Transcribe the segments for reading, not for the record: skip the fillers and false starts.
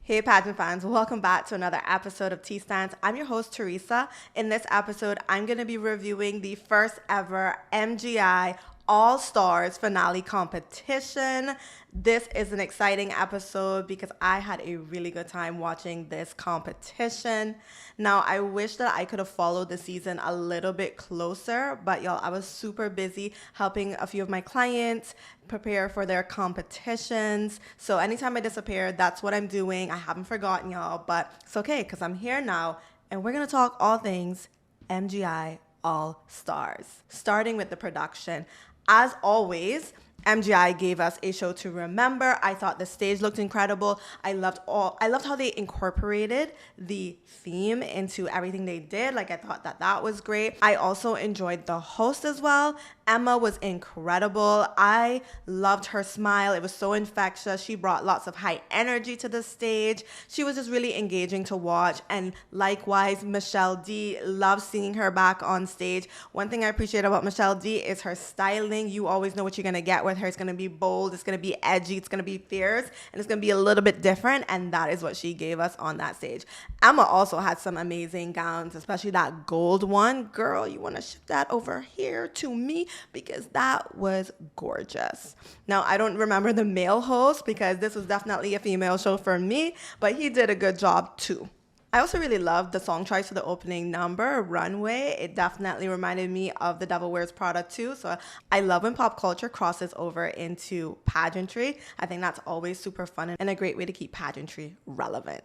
Hey pageant fans, welcome back to another episode of Tea Stands. I'm your host Teresa. In this episode, I'm going to be reviewing the first ever MGI All Stars finale competition. This is an exciting episode because I had a really good time watching this competition. Now, I wish that I could have followed the season a little bit closer, but y'all, I was super busy helping a few of my clients prepare for their competitions. So anytime I disappear, that's what I'm doing. I haven't forgotten y'all, but it's okay because I'm here now and we're going to talk all things MGI All Stars, starting with the production. As always, MGI gave us a show to remember. I thought the stage looked incredible. I loved how they incorporated the theme into everything they did. Like, I thought that was great. I also enjoyed the host as well. Emma was incredible. I loved her smile. It was so infectious. She brought lots of high energy to the stage. She was just really engaging to watch. And likewise, Michelle D, love seeing her back on stage. One thing I appreciate about Michelle D is her styling. You always know what you're going to get with her. It's going to be bold, it's going to be edgy, it's going to be fierce, and it's going to be a little bit different, and that is what she gave us on that stage. Emma also had some amazing gowns, especially that gold one. Girl, you want to ship that over here to me because that was gorgeous. Now, I don't remember the male host because this was definitely a female show for me, but he did a good job too. I also really loved the song choice for the opening number, Runway. It definitely reminded me of The Devil Wears Prada too. So I love when pop culture crosses over into pageantry. I think that's always super fun and a great way to keep pageantry relevant.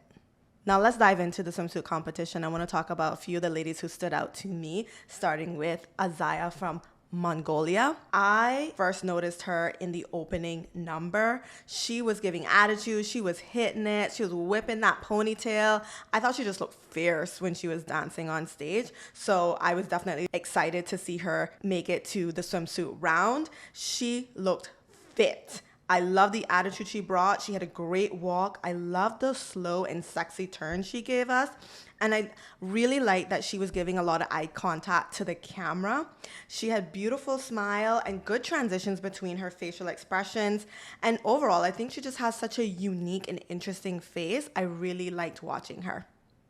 Now let's dive into the swimsuit competition. I want to talk about a few of the ladies who stood out to me, starting with Azaya from Mongolia. I first noticed her in the opening number. She was giving attitude. She was hitting it. She was whipping that ponytail. I thought she just looked fierce when she was dancing on stage. So I was definitely excited to see her make it to the swimsuit round. She looked fit. I love the attitude she brought. She had a great walk. I love the slow and sexy turn she gave us. And I really liked that she was giving a lot of eye contact to the camera. She had beautiful smile and good transitions between her facial expressions. And overall, I think she just has such a unique and interesting face. I really liked watching her.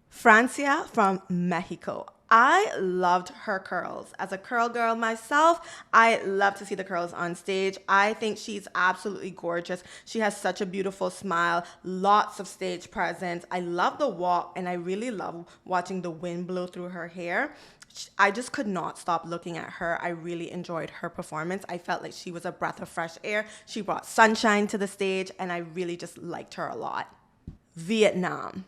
Francia from Mexico. I loved her curls. As a curl girl myself, I love to see the curls on stage. I think she's absolutely gorgeous. She has such a beautiful smile, lots of stage presence. I love the walk, and I really love watching the wind blow through her hair. I just could not stop looking at her. I really enjoyed her performance. I felt like she was a breath of fresh air. She brought sunshine to the stage, and I really just liked her a lot. Vietnam.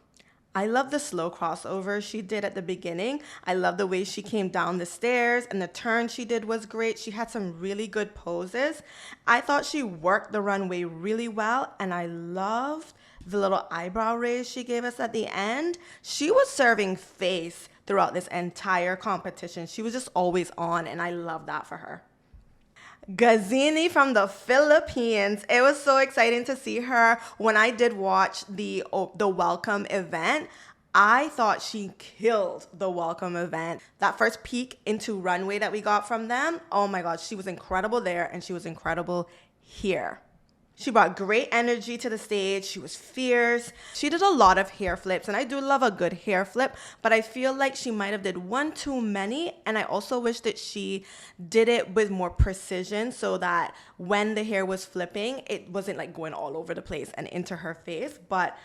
I love the slow crossover she did at the beginning. I love the way she came down the stairs, and the turn she did was great. She had some really good poses. I thought she worked the runway really well, and I loved the little eyebrow raise she gave us at the end. She was serving face throughout this entire competition. She was just always on, and I love that for her. Gazini from the Philippines. It was so exciting to see her. When I did watch the welcome event, I thought she killed the welcome event. That first peek into runway that we got from them, oh my God, she was incredible there and she was incredible here. She brought great energy to the stage. She was fierce. She did a lot of hair flips, and I do love a good hair flip, but I feel like she might have did one too many, and I also wish that she did it with more precision so that when the hair was flipping, it wasn't like going all over the place and into her face. But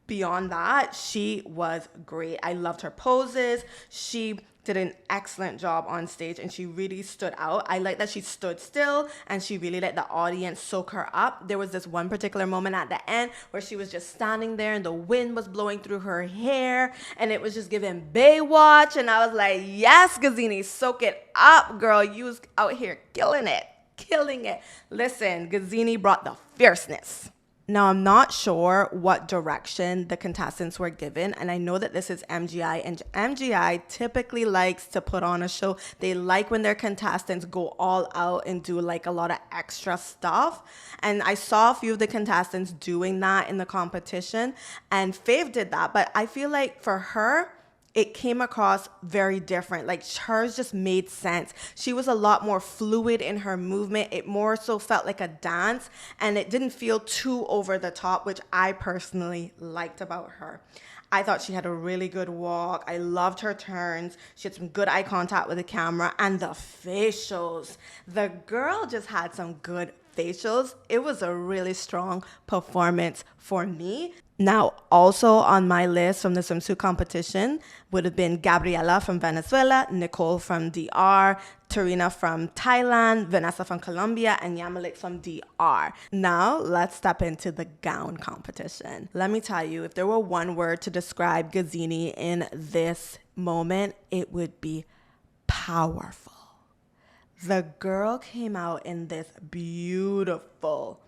beyond that, she was great. I loved her poses. She did an excellent job on stage and she really stood out. I like that she stood still and she really let the audience soak her up. There was this one particular moment at the end where she was just standing there and the wind was blowing through her hair and it was just giving Baywatch, and I was like, yes, Gazini, soak it up, girl. You was out here killing it. Listen, Gazini brought the fierceness. Now, I'm not sure what direction the contestants were given, and I know that this is MGI, and MGI typically likes to put on a show. They like when their contestants go all out and do like a lot of extra stuff, and I saw a few of the contestants doing that in the competition, and Fav did that, but I feel like for her, it came across very different. Like hers just made sense. She was a lot more fluid in her movement. It more so felt like a dance, and it didn't feel too over the top, which I personally liked about her. I thought she had a really good walk. I loved her turns. She had some good eye contact with the camera, and the facials. The girl just had some good facials. It was a really strong performance for me. Now, also on my list from the swimsuit competition would have been Gabriela from Venezuela, Nicole from DR, Tarina from Thailand, Vanessa from Colombia, and Yamalik from DR. Now, let's step into the gown competition. Let me tell you, if there were one word to describe Gazzini in this moment, it would be powerful. The girl came out in this beautiful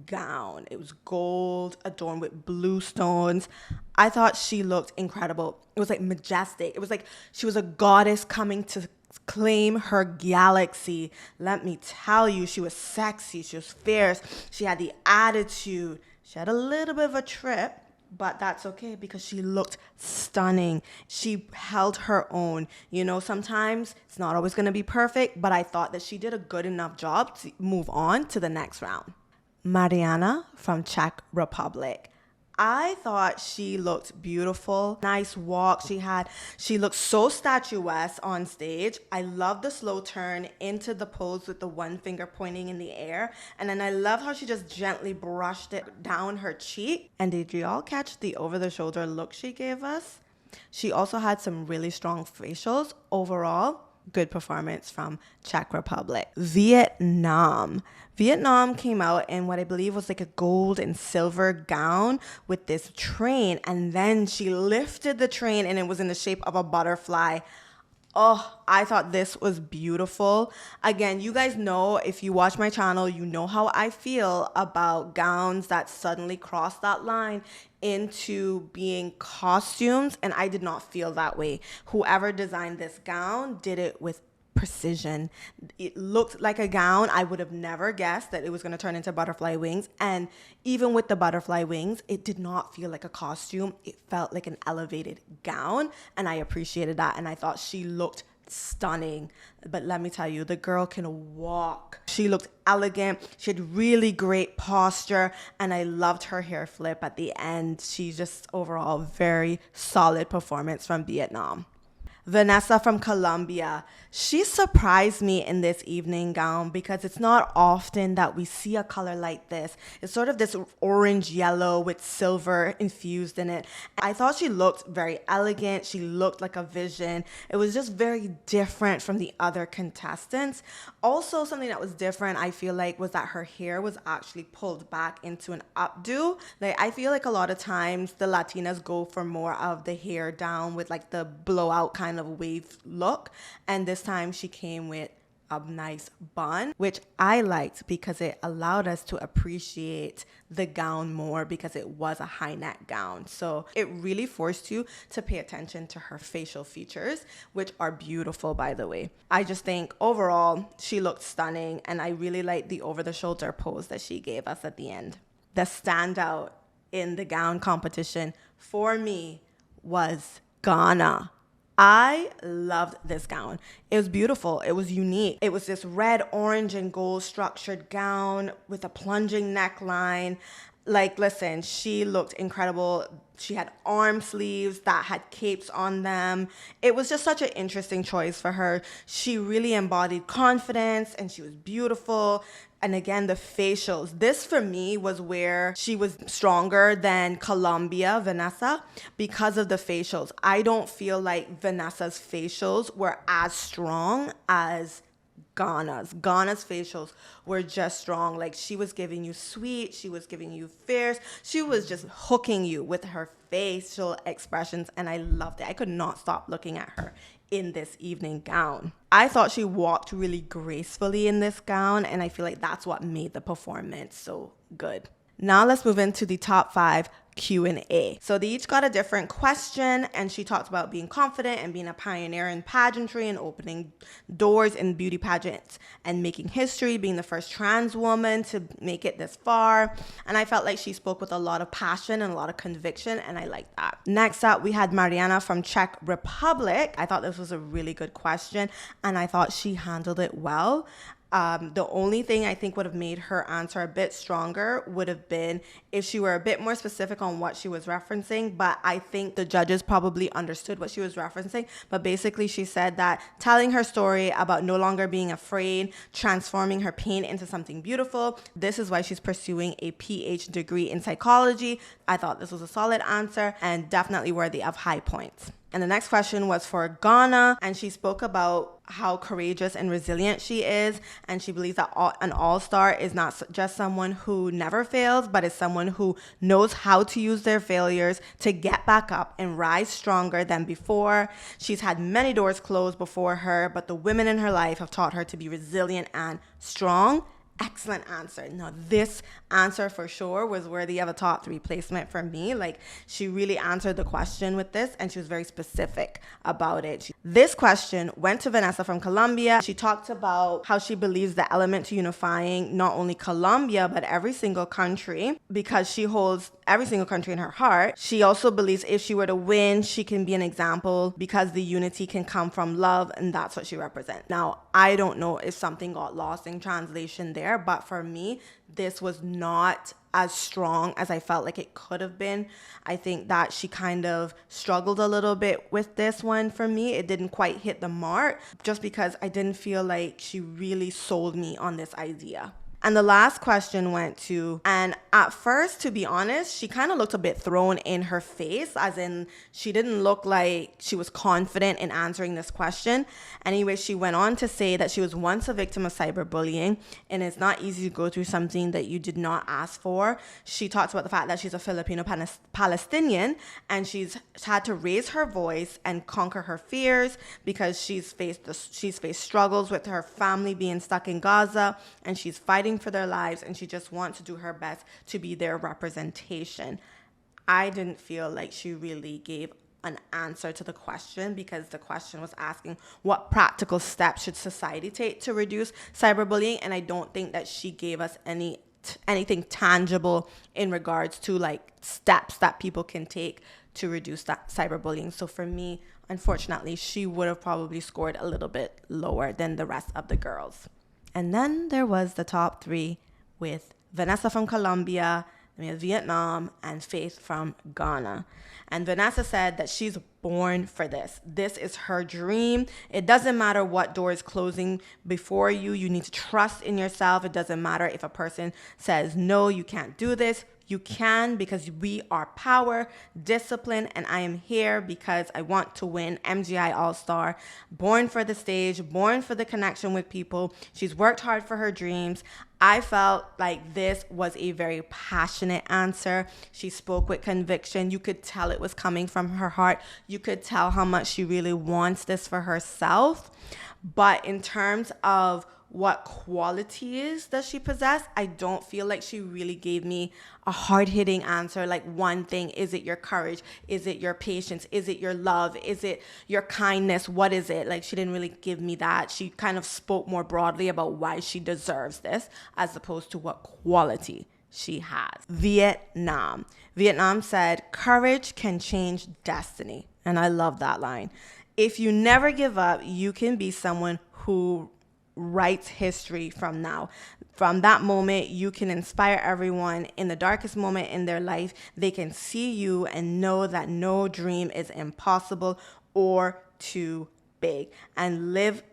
gown. It was gold, adorned with blue stones. I thought she looked incredible. It was like majestic. It was like she was a goddess coming to claim her galaxy. Let me tell you, she was sexy. She was fierce. She had the attitude. She had a little bit of a trip, but that's okay because she looked stunning. She held her own. You know, sometimes it's not always going to be perfect, but I thought that she did a good enough job to move on to the next round. Mariana from Czech Republic. I thought she looked beautiful. Nice walk she had. She looked so statuesque on stage. I love the slow turn into the pose with the one finger pointing in the air. And then I love how she just gently brushed it down her cheek. And did you all catch the over-the-shoulder look she gave us? She also had some really strong facials. Overall, good performance from Czech Republic. Vietnam came out in what I believe was like a gold and silver gown with this train, and then she lifted the train and it was in the shape of a butterfly. Oh, I thought this was beautiful. Again, you guys know, if you watch my channel, you know how I feel about gowns that suddenly cross that line into being costumes, and I did not feel that way. Whoever designed this gown did it with precision. It looked like a gown. I would have never guessed that it was going to turn into butterfly wings, and even with the butterfly wings, it did not feel like a costume. It felt like an elevated gown, and I appreciated that, and I thought she looked stunning. But let me tell you, the girl can walk. She looked elegant. She had really great posture, and I loved her hair flip at the end. She just overall very solid performance from Vietnam. Vanessa from Colombia. She surprised me in this evening gown because it's not often that we see a color like this. It's sort of this orange yellow with silver infused in it. I thought she looked very elegant. She looked like a vision. It was just very different from the other contestants. Also, something that was different, I feel like, was that her hair was actually pulled back into an updo. Like, I feel like a lot of times the Latinas go for more of the hair down with like the blowout kind of wave look, and this time she came with a nice bun, which I liked because it allowed us to appreciate the gown more because it was a high neck gown. So it really forced you to pay attention to her facial features, which are beautiful, by the way. I just think overall she looked stunning, and I really liked the over the shoulder pose that she gave us at the end. The standout in the gown competition for me was Ghana. I loved this gown. It was beautiful. It was unique. It was this red, orange, and gold structured gown with a plunging neckline. Like, listen, she looked incredible. She had arm sleeves that had capes on them. It was just such an interesting choice for her. She really embodied confidence, and she was beautiful. And again, the facials. This for me was where she was stronger than Colombia, Vanessa, because of the facials. I don't feel like Vanessa's facials were as strong as Ghana's. Ghana's facials were just strong. Like, she was giving you sweet, she was giving you fierce, she was just hooking you with her facial expressions, and I loved it. I could not stop looking at her in this evening gown. I thought she walked really gracefully in this gown, and I feel like that's what made the performance so good. Now let's move into the top 5 Q&A. So they each got a different question, and she talked about being confident and being a pioneer in pageantry and opening doors in beauty pageants and making history, being the first trans woman to make it this far. And I felt like she spoke with a lot of passion and a lot of conviction, and I liked that. Next up, we had Mariana from Czech Republic. I thought this was a really good question, and I thought she handled it well. The only thing I think would have made her answer a bit stronger would have been if she were a bit more specific on what she was referencing, but I think the judges probably understood what she was referencing. But basically she said that telling her story about no longer being afraid, transforming her pain into something beautiful, this is why she's pursuing a PhD degree in psychology. I thought this was a solid answer and definitely worthy of high points. And the next question was for Ghana, and she spoke about how courageous and resilient she is, and she believes that an all-star is not just someone who never fails, but is someone who knows how to use their failures to get back up and rise stronger than before. She's had many doors closed before her, but the women in her life have taught her to be resilient and strong. Excellent answer. Now, this answer for sure was worthy of a top 3 placement for me. Like, she really answered the question with this, and she was very specific about it. This question went to Vanessa from Colombia. She talked about how she believes the element to unifying not only Colombia, but every single country, because she holds every single country in her heart. She also believes if she were to win, she can be an example because the unity can come from love, and that's what she represents. Now, I don't know if something got lost in translation there, but for me, this was not as strong as I felt like it could have been. I think that she kind of struggled a little bit with this one for me. It didn't quite hit the mark just because I didn't feel like she really sold me on this idea. And the last question went to, and at first, to be honest, she kind of looked a bit thrown in her face, as in she didn't look like she was confident in answering this question. Anyway, she went on to say that she was once a victim of cyberbullying, and it's not easy to go through something that you did not ask for. She talked about the fact that she's a Filipino Palestinian, and she's had to raise her voice and conquer her fears because she's faced struggles with her family being stuck in Gaza, and she's fighting for their lives, and she just wants to do her best to be their representation. I didn't feel like she really gave an answer to the question because the question was asking what practical steps should society take to reduce cyberbullying, and I don't think that she gave us anything tangible in regards to like steps that people can take to reduce that cyberbullying. So for me, unfortunately, she would have probably scored a little bit lower than the rest of the girls. And then there was the top 3 with Vanessa from Colombia, Vietnam, and Faith from Ghana. And Vanessa said that she's born for this. This is her dream. It doesn't matter what door is closing before you. You need to trust in yourself. It doesn't matter if a person says, no, you can't do this. You can, because we are power, discipline, and I am here because I want to win MGI All Star. Born for the stage, born for the connection with people. She's worked hard for her dreams. I felt like this was a very passionate answer. She spoke with conviction. You could tell it was coming from her heart. You could tell how much she really wants this for herself. But in terms of what qualities does she possess, I don't feel like she really gave me a hard-hitting answer, like one thing. Is it your courage? Is it your patience? Is it your love? Is it your kindness? What is it? Like, she didn't really give me that. She kind of spoke more broadly about why she deserves this as opposed to what quality she has. Vietnam said, courage can change destiny. And I love that line. If you never give up, you can be someone who writes history from now. From that moment, you can inspire everyone in the darkest moment in their life. They can see you and know that no dream is impossible or too big, and live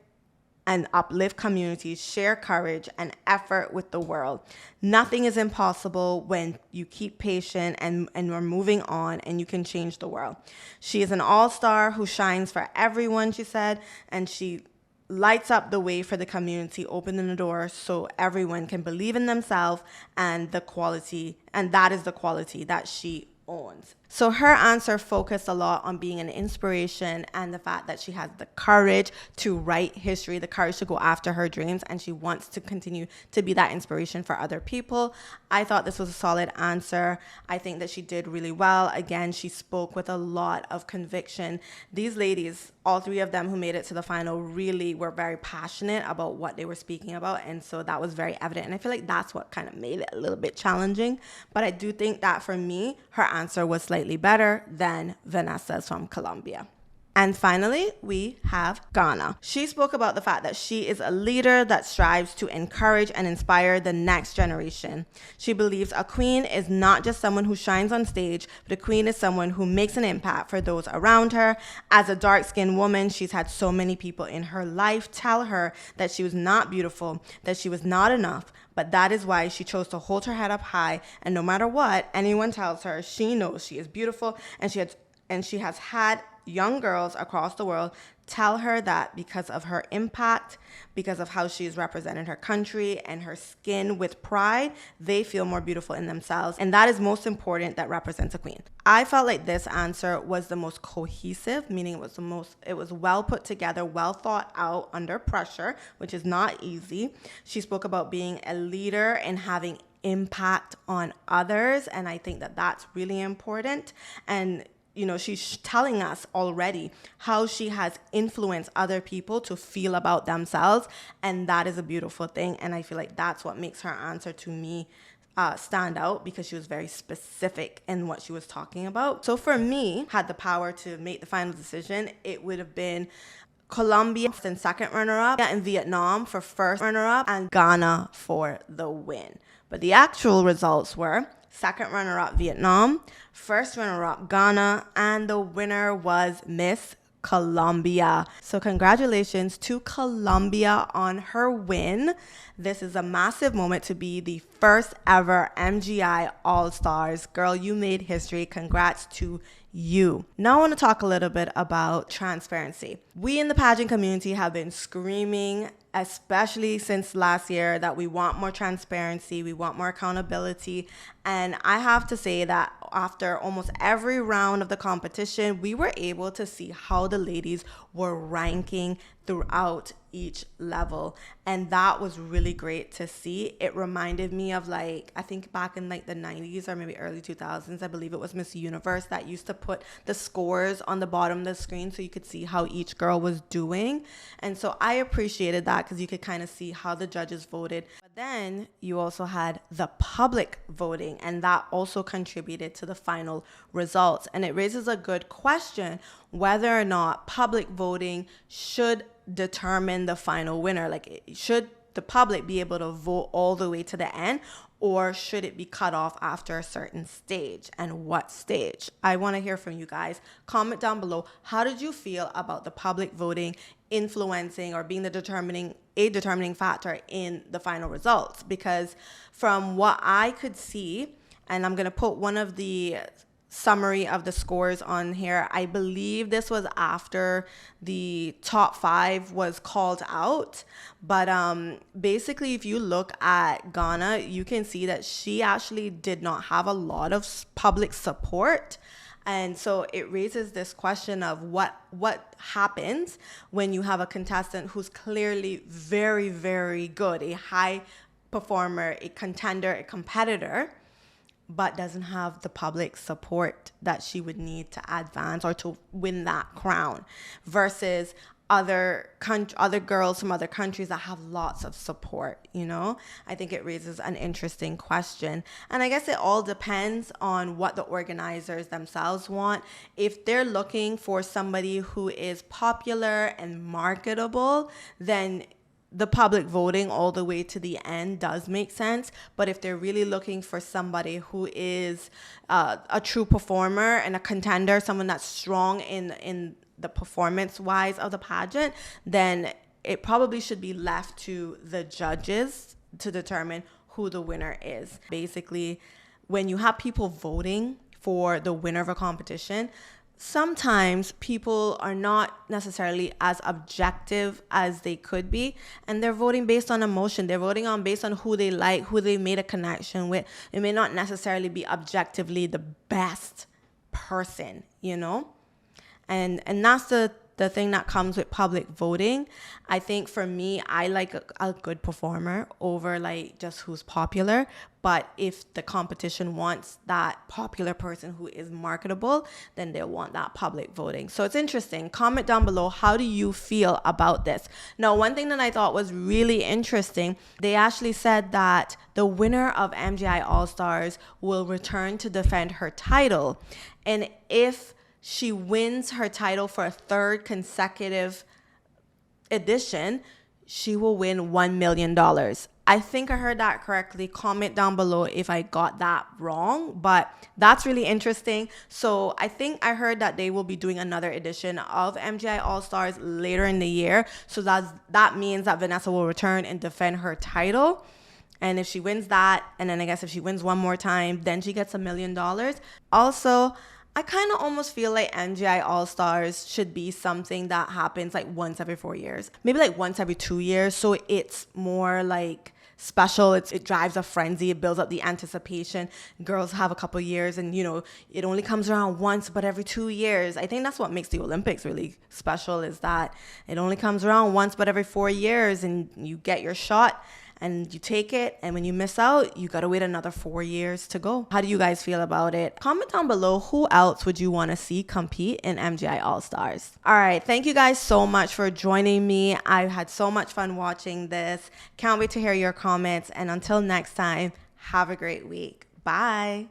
and uplift communities, share courage and effort with the world. Nothing is impossible when you keep patient and we're moving on, and you can change the world. She is an all-star who shines for everyone, she said, and she lights up the way for the community, opening the door so everyone can believe in themselves, and that is the quality that she owns. So her answer focused a lot on being an inspiration and the fact that she has the courage to write history, the courage to go after her dreams, and she wants to continue to be that inspiration for other people. I thought this was a solid answer. I think that she did really well. Again, she spoke with a lot of conviction. These ladies, all three of them who made it to the final, really were very passionate about what they were speaking about, and so that was very evident, and I feel like that's what kind of made it a little bit challenging. But I do think that for me, her answer was slightly better than Vanessa's from Colombia. And finally, we have Ghana. She spoke about the fact that she is a leader that strives to encourage and inspire the next generation. She believes a queen is not just someone who shines on stage, but a queen is someone who makes an impact for those around her. As a dark-skinned woman, she's had so many people in her life tell her that she was not beautiful, that she was not enough, but that is why she chose to hold her head up high, and no matter what anyone tells her, she knows she is beautiful, and she has had young girls across the world tell her that because of her impact, because of how she's represented her country and her skin with pride, they feel more beautiful in themselves. And that is most important, that represents a queen. I felt like this answer was the most cohesive, meaning it was well put together, well thought out under pressure, which is not easy. She spoke about being a leader and having impact on others, and I think that that's really important. And she's telling us already how she has influenced other people to feel about themselves. And that is a beautiful thing. And I feel like that's what makes her answer to me stand out, because she was very specific in what she was talking about. So for me, had the power to make the final decision, it would have been Colombia in second runner-up, and Vietnam for first runner-up, and Ghana for the win. But the actual results were second runner-up Vietnam, first runner-up Ghana, and the winner was Miss Colombia. So congratulations to Colombia on her win. This is a massive moment to be the first ever MGI All Stars. Girl, you made history. Congrats to you. Now I want to talk a little bit about transparency. We in the pageant community have been screaming, especially since last year, that we want more transparency, we want more accountability. And I have to say that after almost every round of the competition, we were able to see how the ladies were ranking throughout each level. And that was really great to see. It reminded me of I think back in the 90s or maybe early 2000s, I believe it was Miss Universe that used to put the scores on the bottom of the screen so you could see how each girl was doing. And so I appreciated that, because you could kind of see how the judges voted. But then you also had the public voting, and that also contributed to the final results. And it raises a good question whether or not public voting should determine the final winner. Should the public be able to vote all the way to the end, or should it be cut off after a certain stage, and what stage? I want to hear from you guys. Comment down below. How did you feel about the public voting influencing or being a determining factor in the final results? Because from what I could see, and I'm going to put one of the summary of the scores on here, I believe this was after the top 5 was called out. But basically, if you look at Ghana, you can see that she actually did not have a lot of public support. And so it raises this question of what happens when you have a contestant who's clearly very, very good, a high performer, a contender, a competitor, but doesn't have the public support that she would need to advance or to win that crown, versus other girls from other countries that have lots of support. I think it raises an interesting question. And I guess it all depends on what the organizers themselves want. If they're looking for somebody who is popular and marketable, then the public voting all the way to the end does make sense. But if they're really looking for somebody who is a true performer and a contender, someone that's strong in the performance wise of the pageant, then it probably should be left to the judges to determine who the winner is. Basically, when you have people voting for the winner of a competition, sometimes people are not necessarily as objective as they could be, and they're voting based on emotion. They're voting on based on who they like, who they made a connection with. It may not necessarily be objectively the best person, you know? And that's the thing that comes with public voting. I think for me, I like a good performer over like just who's popular. But if the competition wants that popular person who is marketable, then they'll want that public voting. So it's interesting. Comment down below, how do you feel about this? Now, one thing that I thought was really interesting, they actually said that the winner of MGI All Stars will return to defend her title. And if she wins her title for a third consecutive edition, she will win $1 million. I think I heard that correctly. Comment down below if I got that wrong, but that's really interesting. So I think I heard that they will be doing another edition of MGI All Stars later in the year. So that means that Vanessa will return and defend her title. And if she wins that, and then I guess if she wins one more time, then she gets $1 million. Also, I kind of almost feel like MGI All Stars should be something that happens like once every 4 years, maybe like once every 2 years. So it's more like special. It drives a frenzy. It builds up the anticipation. Girls have a couple years, and it only comes around once, but every 2 years. I think that's what makes the Olympics really special, is that it only comes around once, but every 4 years, and you get your shot and you take it, and when you miss out, you gotta wait another 4 years to go. How do you guys feel about it? Comment down below, who else would you want to see compete in MGI All Stars? All right, thank you guys so much for joining me. I had so much fun watching this. Can't wait to hear your comments, and until next time, have a great week. Bye.